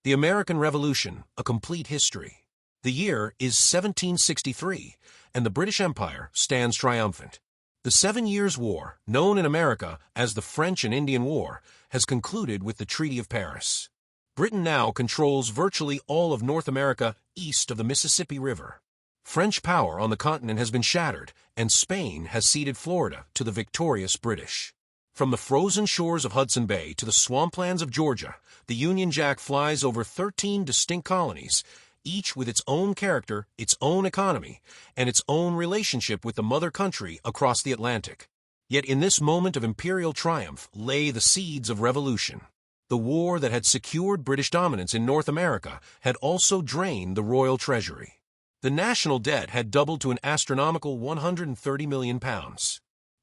The American Revolution, A Complete History. The year is 1763, and the British Empire stands triumphant. The 7 Years' War, known in America as the French and Indian War, has concluded with the Treaty of Paris. Britain now controls virtually all of North America east of the Mississippi River. French power on the continent has been shattered, and Spain has ceded Florida to the victorious British. From the frozen shores of Hudson Bay to the swamplands of Georgia, the Union Jack flies over 13 distinct colonies, each with its own character, its own economy, and its own relationship with the mother country across the Atlantic. Yet in this moment of imperial triumph lay the seeds of revolution. The war that had secured British dominance in North America had also drained the royal treasury. The national debt had doubled to an astronomical £130 million.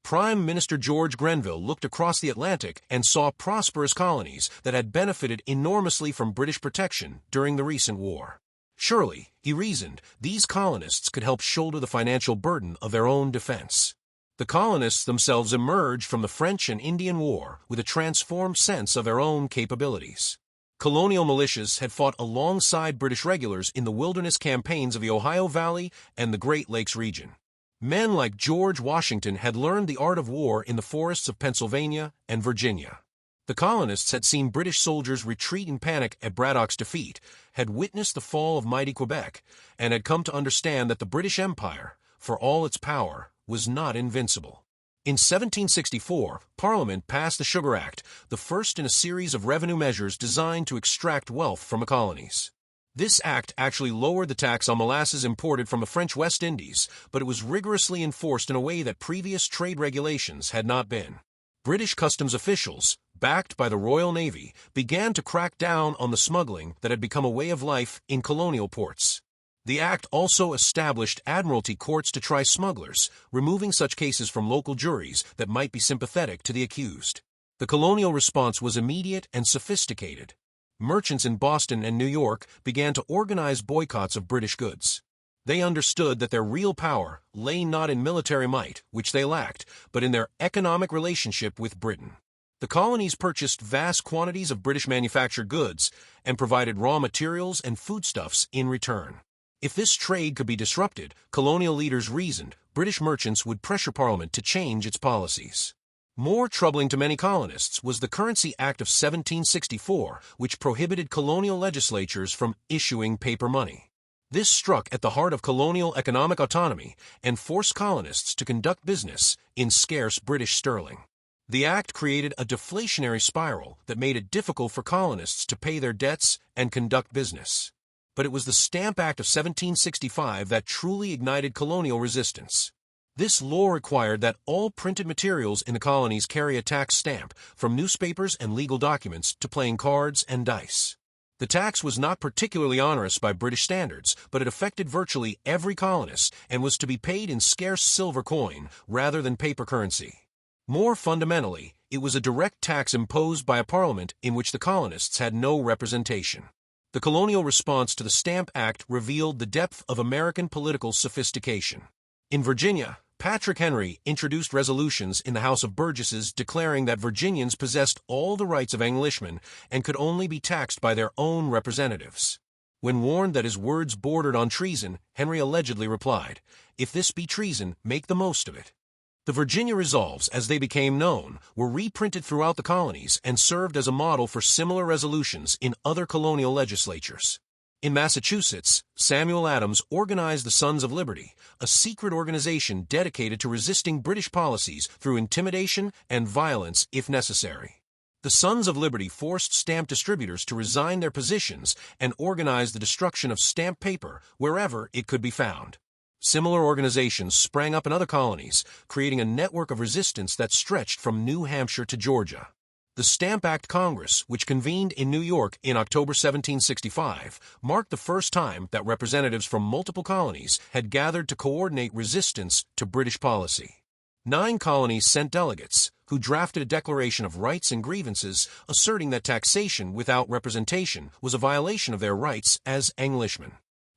Prime Minister George Grenville looked across the Atlantic and saw prosperous colonies that had benefited enormously from British protection during the recent war. Surely, he reasoned, these colonists could help shoulder the financial burden of their own defense. The colonists themselves emerged from the French and Indian War with a transformed sense of their own capabilities. Colonial militias had fought alongside British regulars in the wilderness campaigns of the Ohio Valley and the Great Lakes region. Men like George Washington had learned the art of war in the forests of Pennsylvania and Virginia. The colonists had seen British soldiers retreat in panic at Braddock's defeat, had witnessed the fall of mighty Quebec, and had come to understand that the British Empire, for all its power, was not invincible. In 1764, Parliament passed the Sugar Act, the first in a series of revenue measures designed to extract wealth from the colonies. This act actually lowered the tax on molasses imported from the French West Indies, but it was rigorously enforced in a way that previous trade regulations had not been. British customs officials, backed by the Royal Navy, began to crack down on the smuggling that had become a way of life in colonial ports. The act also established admiralty courts to try smugglers, removing such cases from local juries that might be sympathetic to the accused. The colonial response was immediate and sophisticated. Merchants in Boston and New York began to organize boycotts of British goods. They understood that their real power lay not in military might, which they lacked, but in their economic relationship with Britain. The colonies purchased vast quantities of British manufactured goods and provided raw materials and foodstuffs in return. If this trade could be disrupted, colonial leaders reasoned, British merchants would pressure Parliament to change its policies. More troubling to many colonists was the Currency Act of 1764, which prohibited colonial legislatures from issuing paper money. This struck at the heart of colonial economic autonomy and forced colonists to conduct business in scarce British sterling. The act created a deflationary spiral that made it difficult for colonists to pay their debts and conduct business. But it was the Stamp Act of 1765 that truly ignited colonial resistance. This law required that all printed materials in the colonies carry a tax stamp, from newspapers and legal documents to playing cards and dice. The tax was not particularly onerous by British standards, but it affected virtually every colonist and was to be paid in scarce silver coin rather than paper currency. More fundamentally, it was a direct tax imposed by a parliament in which the colonists had no representation. The colonial response to the Stamp Act revealed the depth of American political sophistication. In Virginia, Patrick Henry introduced resolutions in the House of Burgesses declaring that Virginians possessed all the rights of Englishmen and could only be taxed by their own representatives. When warned that his words bordered on treason, Henry allegedly replied, "If this be treason, make the most of it." The Virginia Resolves, as they became known, were reprinted throughout the colonies and served as a model for similar resolutions in other colonial legislatures. In Massachusetts, Samuel Adams organized the Sons of Liberty, a secret organization dedicated to resisting British policies through intimidation and violence if necessary. The Sons of Liberty forced stamp distributors to resign their positions and organized the destruction of stamp paper wherever it could be found. Similar organizations sprang up in other colonies, creating a network of resistance that stretched from New Hampshire to Georgia. The Stamp Act Congress, which convened in New York in October 1765, marked the first time that representatives from multiple colonies had gathered to coordinate resistance to British policy. 9 colonies sent delegates, who drafted a declaration of rights and grievances asserting that taxation without representation was a violation of their rights as Englishmen.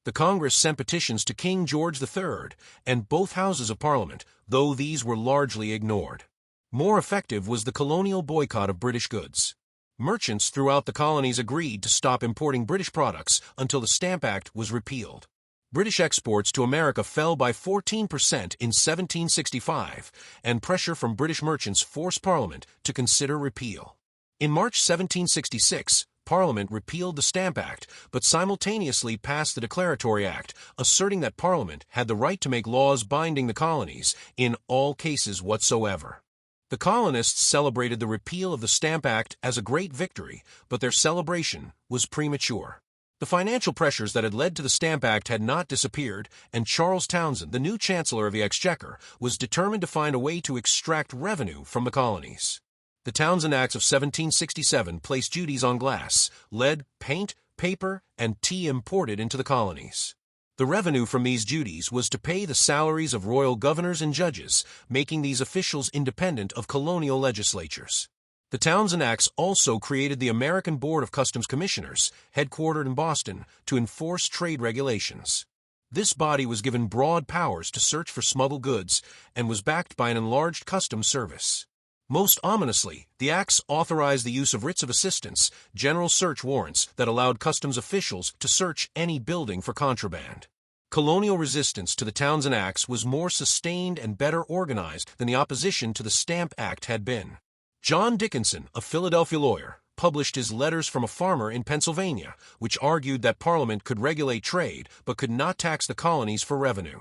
The Congress sent petitions to King George III and both houses of Parliament, though these were largely ignored. More effective was the colonial boycott of British goods. Merchants throughout the colonies agreed to stop importing British products until the Stamp Act was repealed. British exports to America fell by 14% in 1765, and pressure from British merchants forced Parliament to consider repeal. In March 1766, Parliament repealed the Stamp Act, but simultaneously passed the Declaratory Act, asserting that Parliament had the right to make laws binding the colonies in all cases whatsoever. The colonists celebrated the repeal of the Stamp Act as a great victory, but their celebration was premature. The financial pressures that had led to the Stamp Act had not disappeared, and Charles Townshend, the new Chancellor of the Exchequer, was determined to find a way to extract revenue from the colonies. The Townshend Acts of 1767 placed duties on glass, lead, paint, paper, and tea imported into the colonies. The revenue from these duties was to pay the salaries of royal governors and judges, making these officials independent of colonial legislatures. The Townshend Acts also created the American Board of Customs Commissioners, headquartered in Boston, to enforce trade regulations. This body was given broad powers to search for smuggled goods and was backed by an enlarged customs service. Most ominously, the acts authorized the use of writs of assistance, general search warrants that allowed customs officials to search any building for contraband. Colonial resistance to the Townshend Acts was more sustained and better organized than the opposition to the Stamp Act had been. John Dickinson, a Philadelphia lawyer, published his Letters from a Farmer in Pennsylvania, which argued that Parliament could regulate trade but could not tax the colonies for revenue.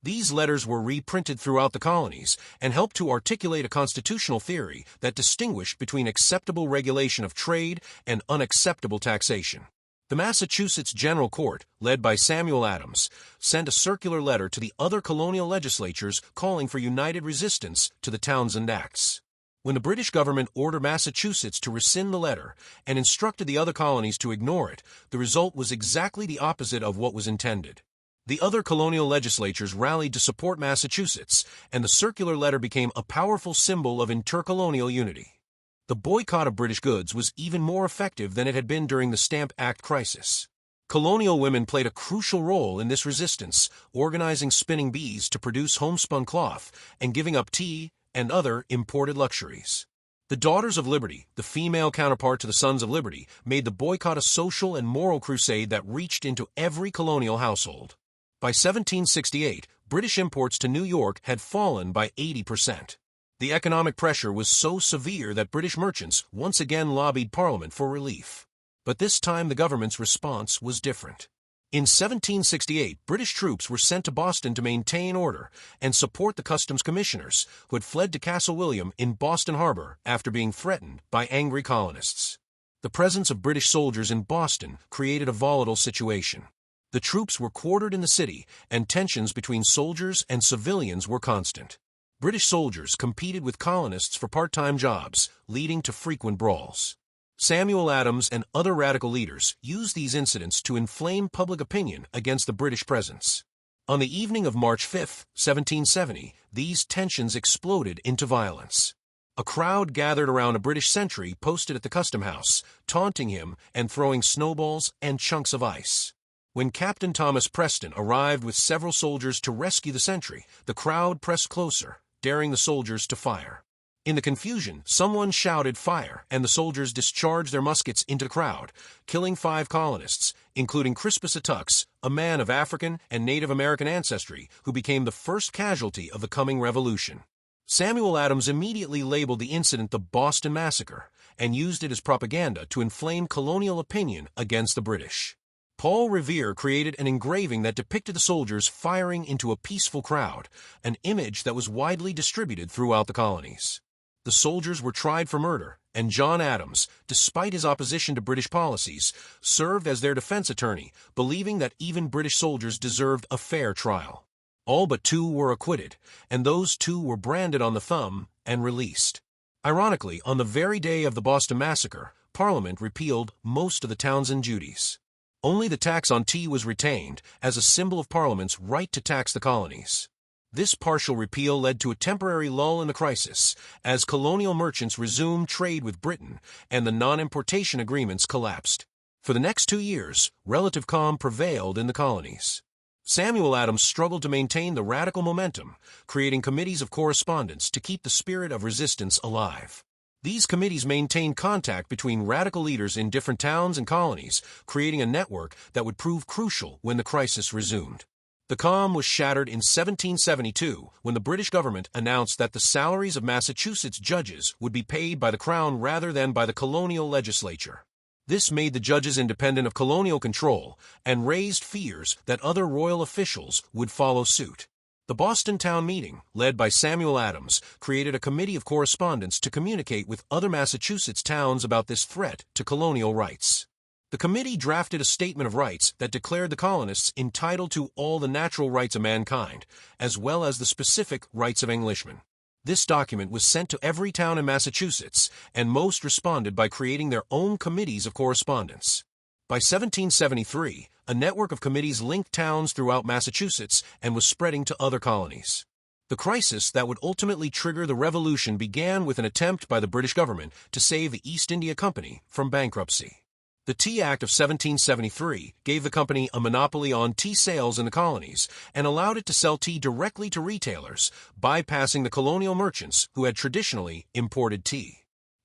These letters were reprinted throughout the colonies and helped to articulate a constitutional theory that distinguished between acceptable regulation of trade and unacceptable taxation. The Massachusetts General Court, led by Samuel Adams, sent a circular letter to the other colonial legislatures calling for united resistance to the Townshend Acts. When the British government ordered Massachusetts to rescind the letter and instructed the other colonies to ignore it, the result was exactly the opposite of what was intended. The other colonial legislatures rallied to support Massachusetts, and the circular letter became a powerful symbol of intercolonial unity. The boycott of British goods was even more effective than it had been during the Stamp Act crisis. Colonial women played a crucial role in this resistance, organizing spinning bees to produce homespun cloth and giving up tea and other imported luxuries. The Daughters of Liberty, the female counterpart to the Sons of Liberty, made the boycott a social and moral crusade that reached into every colonial household. By 1768, British imports to New York had fallen by 80%. The economic pressure was so severe that British merchants once again lobbied Parliament for relief. But this time the government's response was different. In 1768, British troops were sent to Boston to maintain order and support the customs commissioners, who had fled to Castle William in Boston Harbor after being threatened by angry colonists. The presence of British soldiers in Boston created a volatile situation. The troops were quartered in the city, and tensions between soldiers and civilians were constant. British soldiers competed with colonists for part-time jobs, leading to frequent brawls. Samuel Adams and other radical leaders used these incidents to inflame public opinion against the British presence. On the evening of March 5, 1770, these tensions exploded into violence. A crowd gathered around a British sentry posted at the custom house, taunting him and throwing snowballs and chunks of ice. When Captain Thomas Preston arrived with several soldiers to rescue the sentry, the crowd pressed closer, daring the soldiers to fire. In the confusion, someone shouted fire, and the soldiers discharged their muskets into the crowd, killing 5 colonists, including Crispus Attucks, a man of African and Native American ancestry who became the first casualty of the coming revolution. Samuel Adams immediately labeled the incident the Boston Massacre and used it as propaganda to inflame colonial opinion against the British. Paul Revere created an engraving that depicted the soldiers firing into a peaceful crowd, an image that was widely distributed throughout the colonies. The soldiers were tried for murder, and John Adams, despite his opposition to British policies, served as their defense attorney, believing that even British soldiers deserved a fair trial. All but 2 were acquitted, and those 2 were branded on the thumb and released. Ironically, on the very day of the Boston Massacre, Parliament repealed most of the Townshend duties. Only the tax on tea was retained as a symbol of Parliament's right to tax the colonies. This partial repeal led to a temporary lull in the crisis, as colonial merchants resumed trade with Britain and the non-importation agreements collapsed. For the next 2 years, relative calm prevailed in the colonies. Samuel Adams struggled to maintain the radical momentum, creating committees of correspondence to keep the spirit of resistance alive. These committees maintained contact between radical leaders in different towns and colonies, creating a network that would prove crucial when the crisis resumed. The calm was shattered in 1772 when the British government announced that the salaries of Massachusetts judges would be paid by the Crown rather than by the colonial legislature. This made the judges independent of colonial control and raised fears that other royal officials would follow suit. The Boston Town Meeting, led by Samuel Adams, created a committee of correspondence to communicate with other Massachusetts towns about this threat to colonial rights. The committee drafted a statement of rights that declared the colonists entitled to all the natural rights of mankind, as well as the specific rights of Englishmen. This document was sent to every town in Massachusetts, and most responded by creating their own committees of correspondence. By 1773, a network of committees linked towns throughout Massachusetts and was spreading to other colonies. The crisis that would ultimately trigger the Revolution began with an attempt by the British government to save the East India Company from bankruptcy. The Tea Act of 1773 gave the company a monopoly on tea sales in the colonies and allowed it to sell tea directly to retailers, bypassing the colonial merchants who had traditionally imported tea.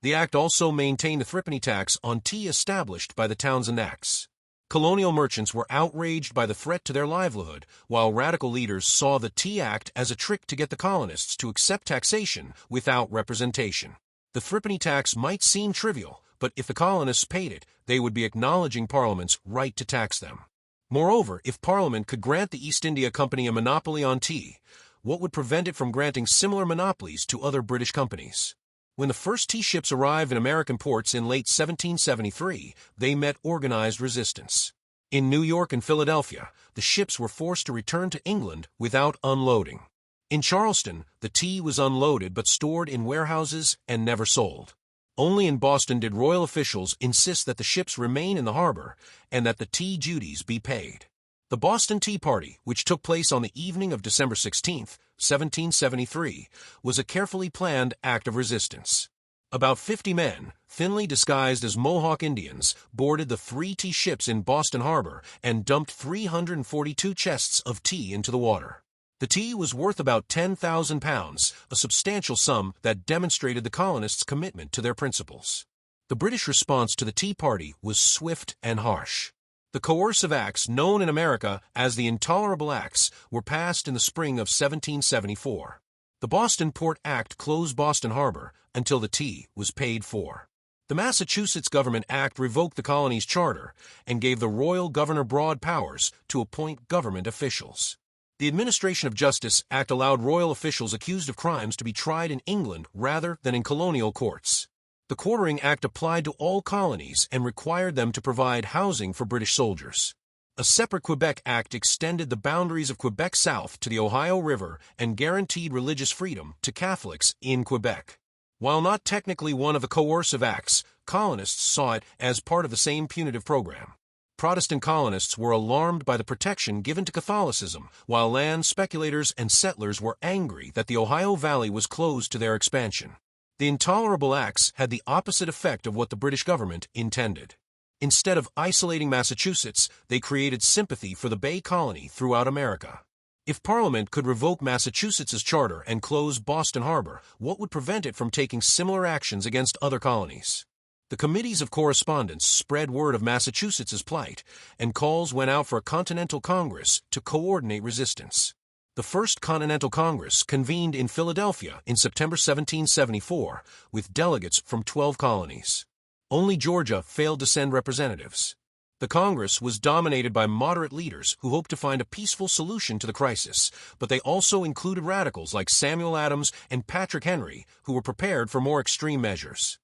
The act also maintained a threepenny tax on tea established by the Townshend Acts. Colonial merchants were outraged by the threat to their livelihood, while radical leaders saw the Tea Act as a trick to get the colonists to accept taxation without representation. The threepenny tax might seem trivial, but if the colonists paid it, they would be acknowledging Parliament's right to tax them. Moreover, if Parliament could grant the East India Company a monopoly on tea, what would prevent it from granting similar monopolies to other British companies? When the first tea ships arrived in American ports in late 1773, they met organized resistance. In New York and Philadelphia, the ships were forced to return to England without unloading. In Charleston, the tea was unloaded but stored in warehouses and never sold. Only in Boston did royal officials insist that the ships remain in the harbor and that the tea duties be paid. The Boston Tea Party, which took place on the evening of December 16, 1773, was a carefully planned act of resistance. About 50 men, thinly disguised as Mohawk Indians, boarded the 3 tea ships in Boston Harbor and dumped 342 chests of tea into the water. The tea was worth about 10,000 pounds, a substantial sum that demonstrated the colonists' commitment to their principles. The British response to the Tea Party was swift and harsh. The coercive acts, known in America as the Intolerable Acts, were passed in the spring of 1774. The Boston Port Act closed Boston Harbor until the tea was paid for. The Massachusetts Government Act revoked the colony's charter and gave the royal governor broad powers to appoint government officials. The Administration of Justice Act allowed royal officials accused of crimes to be tried in England rather than in colonial courts. The Quartering Act applied to all colonies and required them to provide housing for British soldiers. A separate Quebec Act extended the boundaries of Quebec south to the Ohio River and guaranteed religious freedom to Catholics in Quebec. While not technically one of the coercive acts, colonists saw it as part of the same punitive program. Protestant colonists were alarmed by the protection given to Catholicism, while land speculators and settlers were angry that the Ohio Valley was closed to their expansion. The Intolerable Acts had the opposite effect of what the British government intended. Instead of isolating Massachusetts, they created sympathy for the Bay Colony throughout America. If Parliament could revoke Massachusetts's charter and close Boston Harbor, what would prevent it from taking similar actions against other colonies? The committees of correspondence spread word of Massachusetts's plight, and calls went out for a Continental Congress to coordinate resistance. The First Continental Congress convened in Philadelphia in September 1774 with delegates from 12 colonies. Only Georgia failed to send representatives. The Congress was dominated by moderate leaders who hoped to find a peaceful solution to the crisis, but they also included radicals like Samuel Adams and Patrick Henry, who were prepared for more extreme measures.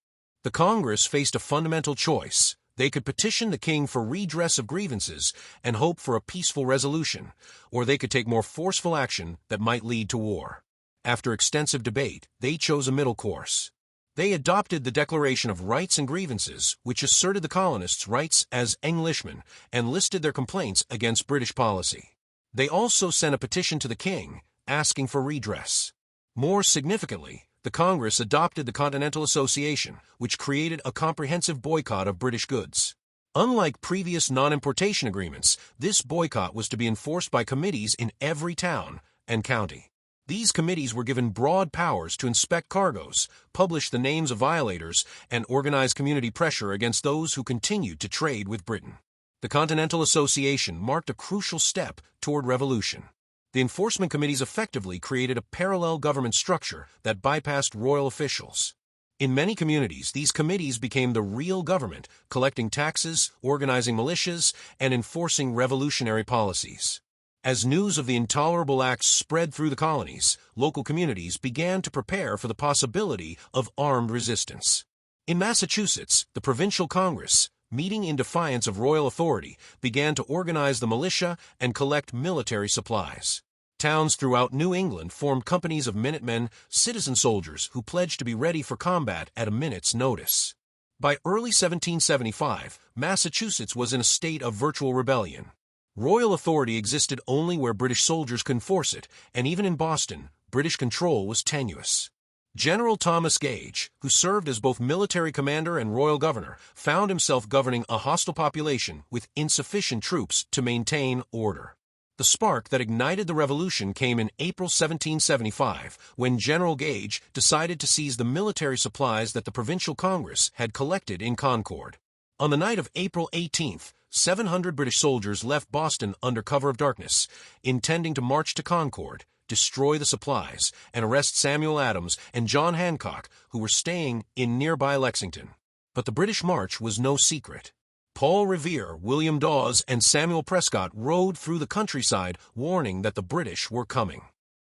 The Congress faced a fundamental choice. They could petition the king for redress of grievances and hope for a peaceful resolution, or they could take more forceful action that might lead to war. After extensive debate, they chose a middle course. They adopted the Declaration of Rights and Grievances, which asserted the colonists' rights as Englishmen and listed their complaints against British policy. They also sent a petition to the king, asking for redress. More significantly, the Congress adopted the Continental Association, which created a comprehensive boycott of British goods. Unlike previous non-importation agreements, this boycott was to be enforced by committees in every town and county. These committees were given broad powers to inspect cargoes, publish the names of violators, and organize community pressure against those who continued to trade with Britain. The Continental Association marked a crucial step toward revolution. The enforcement committees effectively created a parallel government structure that bypassed royal officials. In many communities, these committees became the real government, collecting taxes, organizing militias, and enforcing revolutionary policies. As news of the Intolerable Acts spread through the colonies, local communities began to prepare for the possibility of armed resistance. In Massachusetts, the Provincial Congress, meeting in defiance of royal authority, began to organize the militia and collect military supplies. Towns throughout New England formed companies of Minutemen, citizen soldiers who pledged to be ready for combat at a minute's notice. By early 1775, Massachusetts was in a state of virtual rebellion. Royal authority existed only where British soldiers could enforce it, and even in Boston, British control was tenuous. General Thomas Gage, who served as both military commander and royal governor, found himself governing a hostile population with insufficient troops to maintain order. The spark that ignited the revolution came in April 1775, when General Gage decided to seize the military supplies that the Provincial Congress had collected in Concord. On the night of April 18th, 700 British soldiers left Boston under cover of darkness, intending to march to Concord, destroy the supplies, and arrest Samuel Adams and John Hancock, who were staying in nearby Lexington. But the British march was no secret. Paul Revere, William Dawes, and Samuel Prescott rode through the countryside, warning that the British were coming.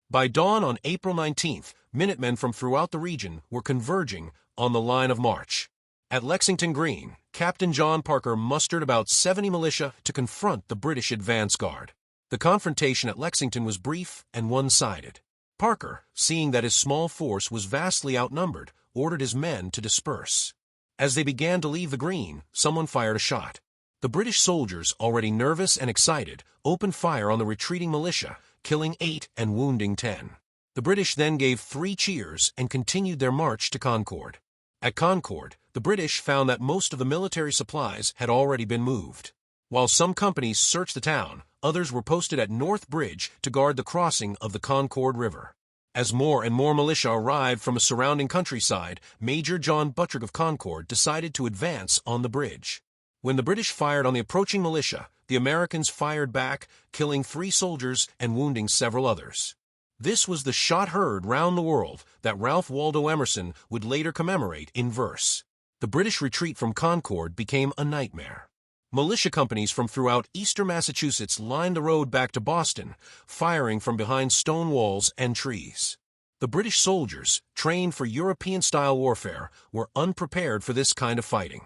By dawn on April 19th, Minutemen from throughout the region were converging on the line of march. At Lexington Green, Captain John Parker mustered about 70 militia to confront the British advance guard. The confrontation at Lexington was brief and one-sided. Parker, seeing that his small force was vastly outnumbered, ordered his men to disperse. As they began to leave the green, someone fired a shot. The British soldiers, already nervous and excited, opened fire on the retreating militia, killing 8 and wounding 10. The British then gave 3 cheers and continued their march to Concord. At Concord, the British found that most of the military supplies had already been moved. While some companies searched the town, others were posted at North Bridge to guard the crossing of the Concord River. As more and more militia arrived from a surrounding countryside, Major John Buttrick of Concord decided to advance on the bridge. When the British fired on the approaching militia, the Americans fired back, killing 3 soldiers and wounding several others. This was the shot heard round the world that Ralph Waldo Emerson would later commemorate in verse. The British retreat from Concord became a nightmare. Militia companies from throughout eastern Massachusetts lined the road back to Boston, firing from behind stone walls and trees. The British soldiers, trained for European-style warfare, were unprepared for this kind of fighting.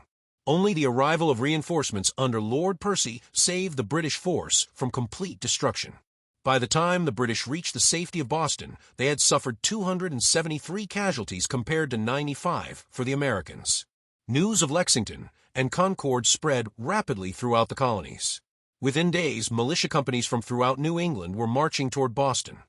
Only the arrival of reinforcements under Lord Percy saved the British force from complete destruction. By the time the British reached the safety of Boston, they had suffered 273 casualties compared to 95 for the Americans. News of Lexington and Concord spread rapidly throughout the colonies. Within days, militia companies from throughout New England were marching toward Boston.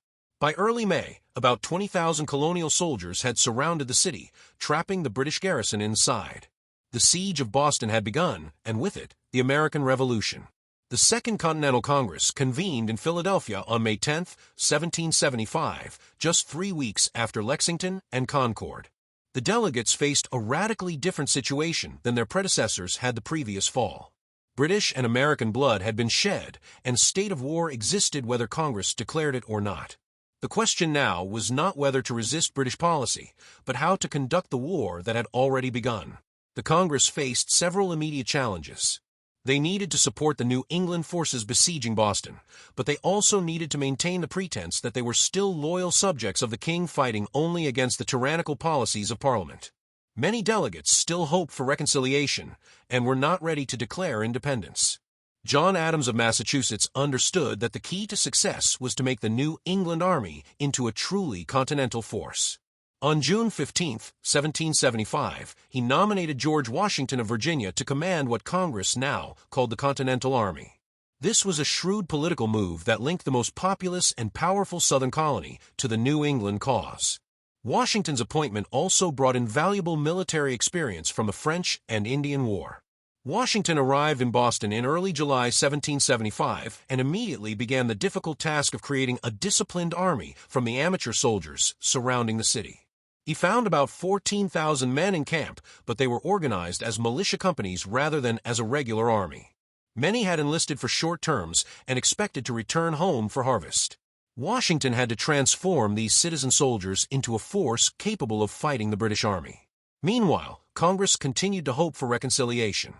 By early May, about 20,000 colonial soldiers had surrounded the city, trapping the British garrison inside. The siege of Boston had begun, and with it, the American Revolution. The Second Continental Congress convened in Philadelphia on May 10, 1775, just 3 weeks after Lexington and Concord. The delegates faced a radically different situation than their predecessors had the previous fall. British and American blood had been shed, and a state of war existed whether Congress declared it or not. The question now was not whether to resist British policy, but how to conduct the war that had already begun. The Congress faced several immediate challenges. They needed to support the New England forces besieging Boston, but they also needed to maintain the pretense that they were still loyal subjects of the king fighting only against the tyrannical policies of Parliament. Many delegates still hoped for reconciliation and were not ready to declare independence. John Adams of Massachusetts understood that the key to success was to make the New England Army into a truly continental force. On June 15, 1775, he nominated George Washington of Virginia to command what Congress now called the Continental Army. This was a shrewd political move that linked the most populous and powerful Southern colony to the New England cause. Washington's appointment also brought invaluable military experience from the French and Indian War. Washington arrived in Boston in early July 1775 and immediately began the difficult task of creating a disciplined army from the amateur soldiers surrounding the city. He found about 14,000 men in camp, but they were organized as militia companies rather than as a regular army. Many had enlisted for short terms and expected to return home for harvest. Washington had to transform these citizen soldiers into a force capable of fighting the British Army. Meanwhile, Congress continued to hope for reconciliation.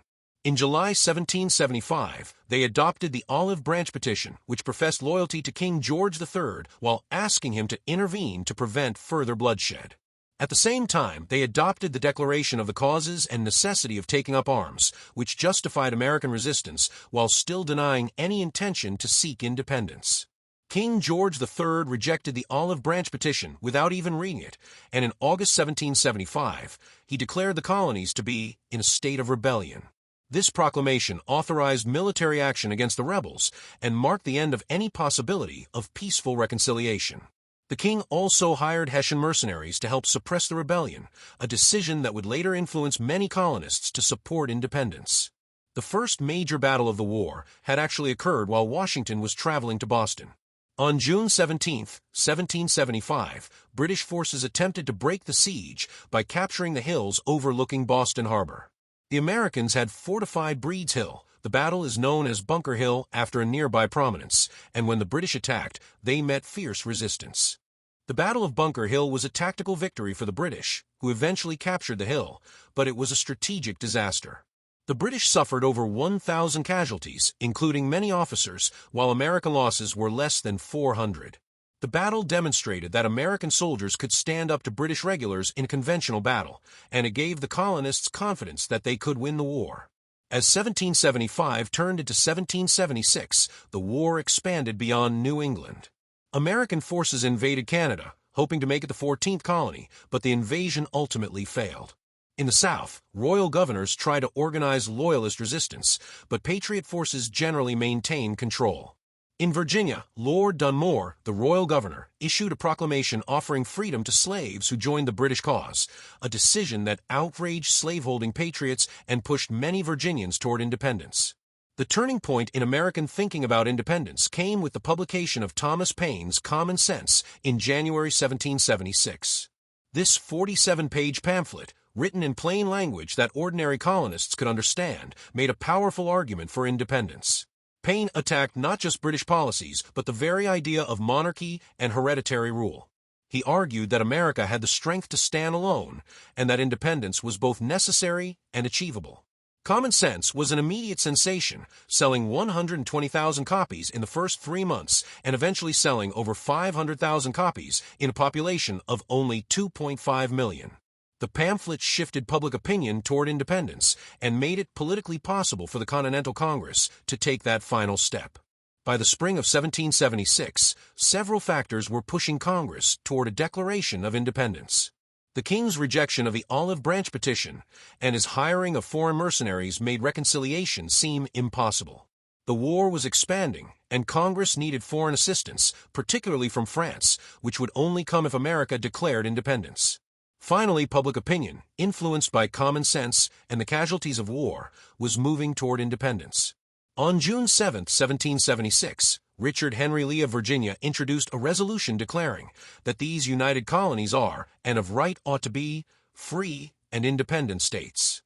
In July 1775, they adopted the Olive Branch Petition, which professed loyalty to King George III while asking him to intervene to prevent further bloodshed. At the same time, they adopted the Declaration of the Causes and Necessity of Taking Up Arms, which justified American resistance while still denying any intention to seek independence. King George III rejected the Olive Branch Petition without even reading it, and in August 1775, he declared the colonies to be in a state of rebellion. This proclamation authorized military action against the rebels and marked the end of any possibility of peaceful reconciliation. The king also hired Hessian mercenaries to help suppress the rebellion, a decision that would later influence many colonists to support independence. The first major battle of the war had actually occurred while Washington was traveling to Boston. On June 17, 1775, British forces attempted to break the siege by capturing the hills overlooking Boston Harbor. The Americans had fortified Breed's Hill. The battle is known as Bunker Hill after a nearby prominence, and when the British attacked, they met fierce resistance. The Battle of Bunker Hill was a tactical victory for the British, who eventually captured the hill, but it was a strategic disaster. The British suffered over 1,000 casualties, including many officers, while American losses were less than 400. The battle demonstrated that American soldiers could stand up to British regulars in conventional battle, and it gave the colonists confidence that they could win the war. As 1775 turned into 1776, the war expanded beyond New England. American forces invaded Canada, hoping to make it the 14th colony, but the invasion ultimately failed. In the South, royal governors tried to organize loyalist resistance, but Patriot forces generally maintained control. In Virginia, Lord Dunmore, the royal governor, issued a proclamation offering freedom to slaves who joined the British cause, a decision that outraged slaveholding patriots and pushed many Virginians toward independence. The turning point in American thinking about independence came with the publication of Thomas Paine's Common Sense in January 1776. This 47-page pamphlet, written in plain language that ordinary colonists could understand, made a powerful argument for independence. Paine attacked not just British policies, but the very idea of monarchy and hereditary rule. He argued that America had the strength to stand alone, and that independence was both necessary and achievable. Common Sense was an immediate sensation, selling 120,000 copies in the first 3 months and eventually selling over 500,000 copies in a population of only 2.5 million. The pamphlet shifted public opinion toward independence and made it politically possible for the Continental Congress to take that final step. By the spring of 1776, several factors were pushing Congress toward a declaration of independence. The king's rejection of the Olive Branch Petition and his hiring of foreign mercenaries made reconciliation seem impossible. The war was expanding, and Congress needed foreign assistance, particularly from France, which would only come if America declared independence. Finally, public opinion, influenced by common sense and the casualties of war, was moving toward independence. On June 7, 1776, Richard Henry Lee of Virginia introduced a resolution declaring that these united colonies are, and of right ought to be, free and independent states.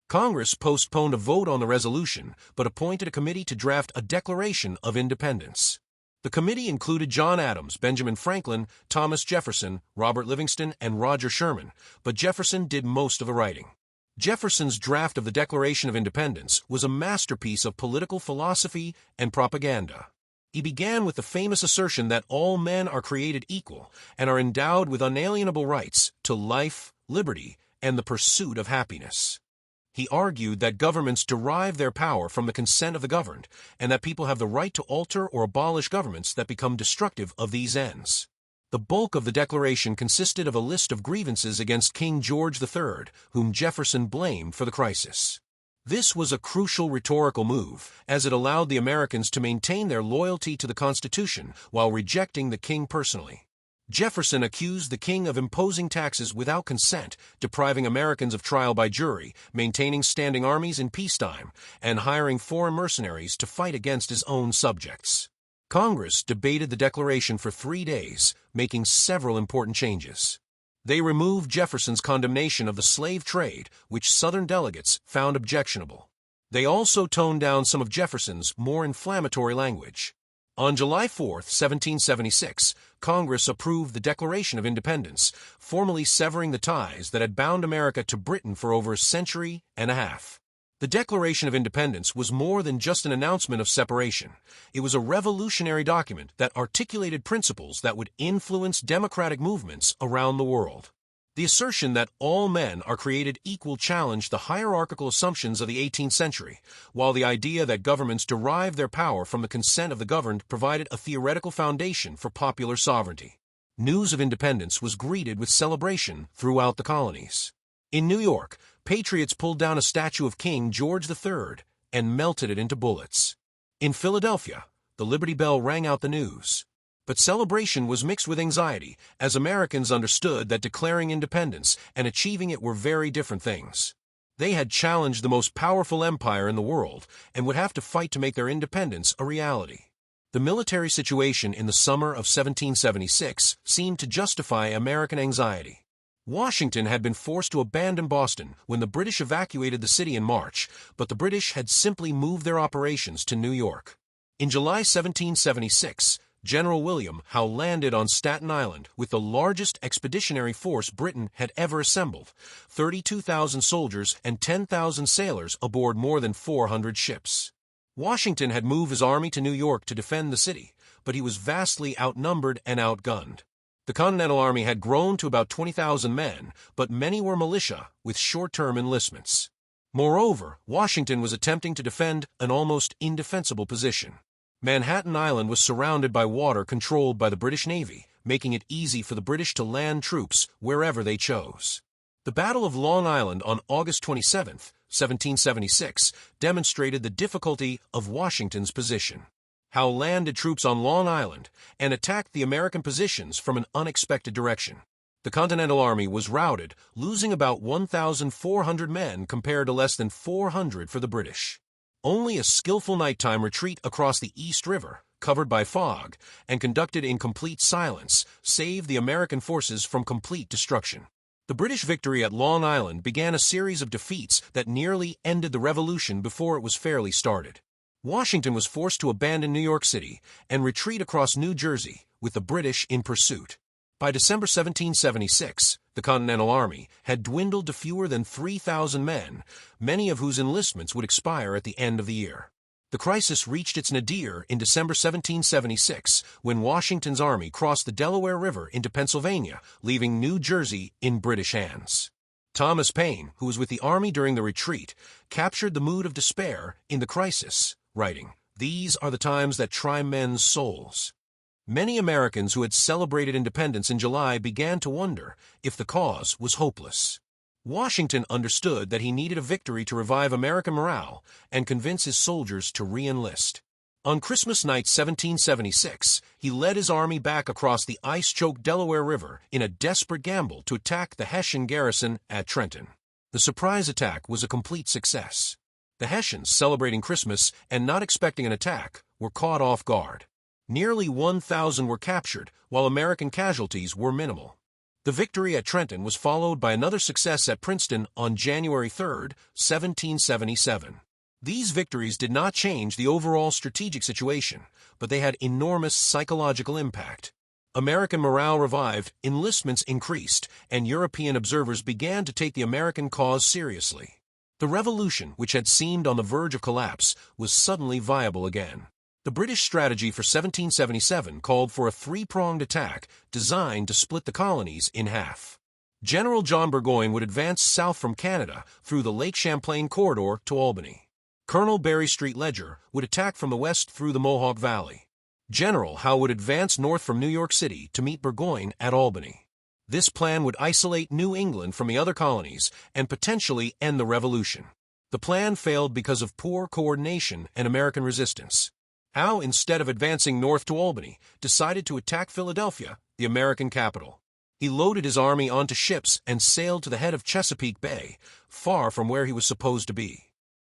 Congress postponed a vote on the resolution, but appointed a committee to draft a Declaration of Independence. The committee included John Adams, Benjamin Franklin, Thomas Jefferson, Robert Livingston, and Roger Sherman, but Jefferson did most of the writing. Jefferson's draft of the Declaration of Independence was a masterpiece of political philosophy and propaganda. He began with the famous assertion that all men are created equal and are endowed with unalienable rights to life, liberty, and the pursuit of happiness. He argued that governments derive their power from the consent of the governed, and that people have the right to alter or abolish governments that become destructive of these ends. The bulk of the Declaration consisted of a list of grievances against King George III, whom Jefferson blamed for the crisis. This was a crucial rhetorical move, as it allowed the Americans to maintain their loyalty to the Constitution while rejecting the king personally. Jefferson accused the king of imposing taxes without consent, depriving Americans of trial by jury, maintaining standing armies in peacetime, and hiring foreign mercenaries to fight against his own subjects. Congress debated the declaration for 3 days, making several important changes. They removed Jefferson's condemnation of the slave trade, which Southern delegates found objectionable. They also toned down some of Jefferson's more inflammatory language. On July 4, 1776, Congress approved the Declaration of Independence, formally severing the ties that had bound America to Britain for over a century and a half. The Declaration of Independence was more than just an announcement of separation. It was a revolutionary document that articulated principles that would influence democratic movements around the world. The assertion that all men are created equal challenged the hierarchical assumptions of the 18th century, while the idea that governments derive their power from the consent of the governed provided a theoretical foundation for popular sovereignty. News of independence was greeted with celebration throughout the colonies. In New York, patriots pulled down a statue of King George III and melted it into bullets. In Philadelphia, the Liberty Bell rang out the news. But celebration was mixed with anxiety, as Americans understood that declaring independence and achieving it were very different things. They had challenged the most powerful empire in the world and would have to fight to make their independence a reality. The military situation in the summer of 1776 seemed to justify American anxiety. Washington had been forced to abandon Boston when the British evacuated the city in March, but the British had simply moved their operations to New York. In July 1776, General William Howe landed on Staten Island with the largest expeditionary force Britain had ever assembled, 32,000 soldiers and 10,000 sailors aboard more than 400 ships. Washington had moved his army to New York to defend the city, but he was vastly outnumbered and outgunned. The Continental Army had grown to about 20,000 men, but many were militia with short-term enlistments. Moreover, Washington was attempting to defend an almost indefensible position. Manhattan Island was surrounded by water controlled by the British Navy, making it easy for the British to land troops wherever they chose. The Battle of Long Island on August 27, 1776, demonstrated the difficulty of Washington's position. Howe landed troops on Long Island and attacked the American positions from an unexpected direction. The Continental Army was routed, losing about 1,400 men compared to less than 400 for the British. Only a skillful nighttime retreat across the East River, covered by fog, and conducted in complete silence, saved the American forces from complete destruction. The British victory at Long Island began a series of defeats that nearly ended the Revolution before it was fairly started. Washington was forced to abandon New York City and retreat across New Jersey, with the British in pursuit. By December 1776, the Continental Army had dwindled to fewer than 3,000 men, many of whose enlistments would expire at the end of the year. The crisis reached its nadir in December 1776, when Washington's army crossed the Delaware River into Pennsylvania, leaving New Jersey in British hands. Thomas Paine, who was with the army during the retreat, captured the mood of despair in the crisis, writing, "These are the times that try men's souls." Many Americans who had celebrated independence in July began to wonder if the cause was hopeless. Washington understood that he needed a victory to revive American morale and convince his soldiers to re-enlist. On Christmas night 1776, he led his army back across the ice-choked Delaware River in a desperate gamble to attack the Hessian garrison at Trenton. The surprise attack was a complete success. The Hessians, celebrating Christmas and not expecting an attack, were caught off guard. Nearly 1,000 were captured, while American casualties were minimal. The victory at Trenton was followed by another success at Princeton on January 3, 1777. These victories did not change the overall strategic situation, but they had enormous psychological impact. American morale revived, enlistments increased, and European observers began to take the American cause seriously. The revolution, which had seemed on the verge of collapse, was suddenly viable again. The British strategy for 1777 called for a three-pronged attack designed to split the colonies in half. General John Burgoyne would advance south from Canada through the Lake Champlain corridor to Albany. Colonel Berry Street Ledger would attack from the west through the Mohawk Valley. General Howe would advance north from New York City to meet Burgoyne at Albany. This plan would isolate New England from the other colonies and potentially end the Revolution. The plan failed because of poor coordination and American resistance. Howe, instead of advancing north to Albany, decided to attack Philadelphia, the American capital. He loaded his army onto ships and sailed to the head of Chesapeake Bay, far from where he was supposed to be.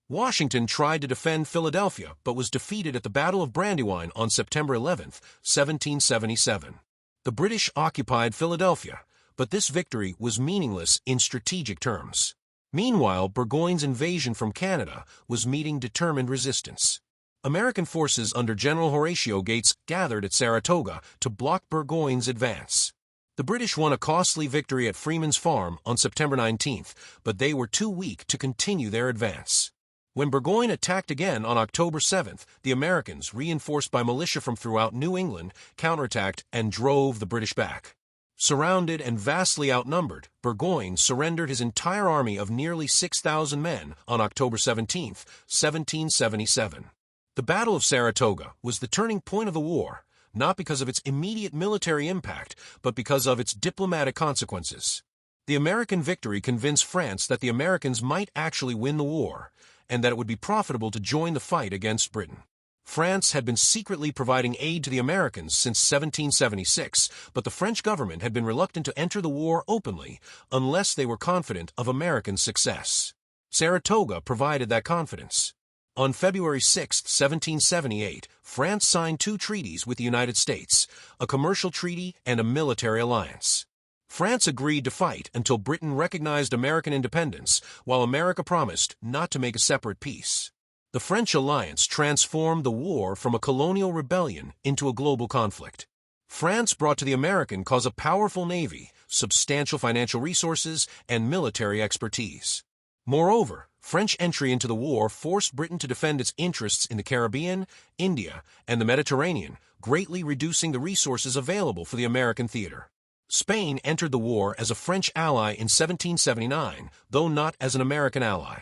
Washington tried to defend Philadelphia but was defeated at the Battle of Brandywine on September 11, 1777. The British occupied Philadelphia, but this victory was meaningless in strategic terms. Meanwhile, Burgoyne's invasion from Canada was meeting determined resistance. American forces under General Horatio Gates gathered at Saratoga to block Burgoyne's advance. The British won a costly victory at Freeman's Farm on September 19, but they were too weak to continue their advance. When Burgoyne attacked again on October 7, the Americans, reinforced by militia from throughout New England, counterattacked and drove the British back. Surrounded and vastly outnumbered, Burgoyne surrendered his entire army of nearly 6,000 men on October 17, 1777. The Battle of Saratoga was the turning point of the war, not because of its immediate military impact, but because of its diplomatic consequences. The American victory convinced France that the Americans might actually win the war, and that it would be profitable to join the fight against Britain. France had been secretly providing aid to the Americans since 1776, but the French government had been reluctant to enter the war openly unless they were confident of American success. Saratoga provided that confidence. On February 6, 1778, France signed two treaties with the United States, a commercial treaty and a military alliance. France agreed to fight until Britain recognized American independence, while America promised not to make a separate peace. The French alliance transformed the war from a colonial rebellion into a global conflict. France brought to the American cause a powerful navy, substantial financial resources, and military expertise. Moreover, French entry into the war forced Britain to defend its interests in the Caribbean, India, and the Mediterranean, greatly reducing the resources available for the American theater. Spain entered the war as a French ally in 1779, though not as an American ally.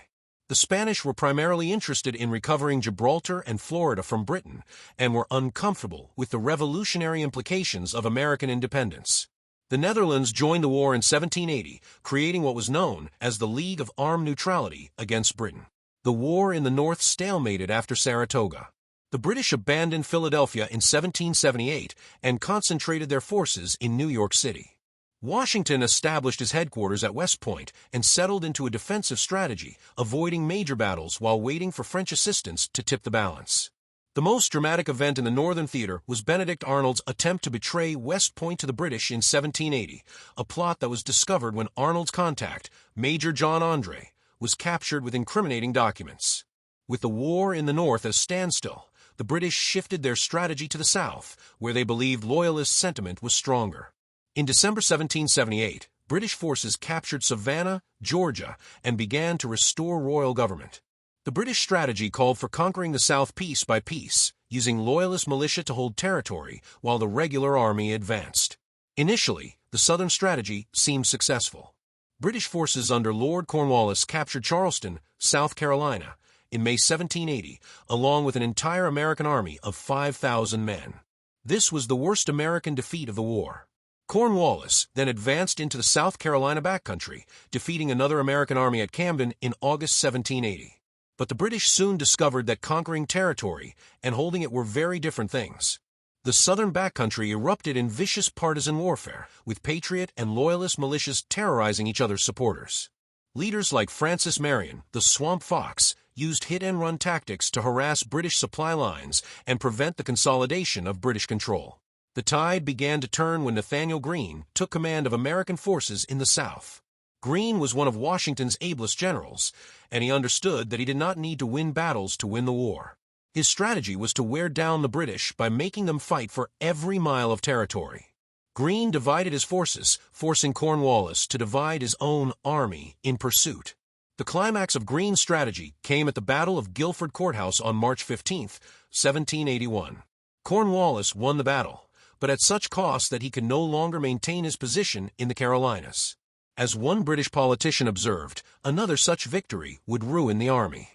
The Spanish were primarily interested in recovering Gibraltar and Florida from Britain, and were uncomfortable with the revolutionary implications of American independence. The Netherlands joined the war in 1780, creating what was known as the League of Armed Neutrality against Britain. The war in the North stalemated after Saratoga. The British abandoned Philadelphia in 1778 and concentrated their forces in New York City. Washington established his headquarters at West Point and settled into a defensive strategy, avoiding major battles while waiting for French assistance to tip the balance. The most dramatic event in the Northern Theater was Benedict Arnold's attempt to betray West Point to the British in 1780, a plot that was discovered when Arnold's contact, Major John Andre, was captured with incriminating documents. With the war in the North at a standstill, the British shifted their strategy to the South, where they believed Loyalist sentiment was stronger. In December 1778, British forces captured Savannah, Georgia, and began to restore royal government. The British strategy called for conquering the South piece by piece, using Loyalist militia to hold territory while the regular army advanced. Initially, the Southern strategy seemed successful. British forces under Lord Cornwallis captured Charleston, South Carolina, in May 1780, along with an entire American army of 5,000 men. This was the worst American defeat of the war. Cornwallis then advanced into the South Carolina backcountry, defeating another American army at Camden in August 1780. But the British soon discovered that conquering territory and holding it were very different things. The southern backcountry erupted in vicious partisan warfare, with Patriot and Loyalist militias terrorizing each other's supporters. Leaders like Francis Marion, the Swamp Fox, used hit-and-run tactics to harass British supply lines and prevent the consolidation of British control. The tide began to turn when Nathanael Greene took command of American forces in the South. Greene was one of Washington's ablest generals, and he understood that he did not need to win battles to win the war. His strategy was to wear down the British by making them fight for every mile of territory. Greene divided his forces, forcing Cornwallis to divide his own army in pursuit. The climax of Greene's strategy came at the Battle of Guilford Courthouse on March 15, 1781. Cornwallis won the battle, but at such cost that he could no longer maintain his position in the Carolinas. As one British politician observed, another such victory would ruin the army.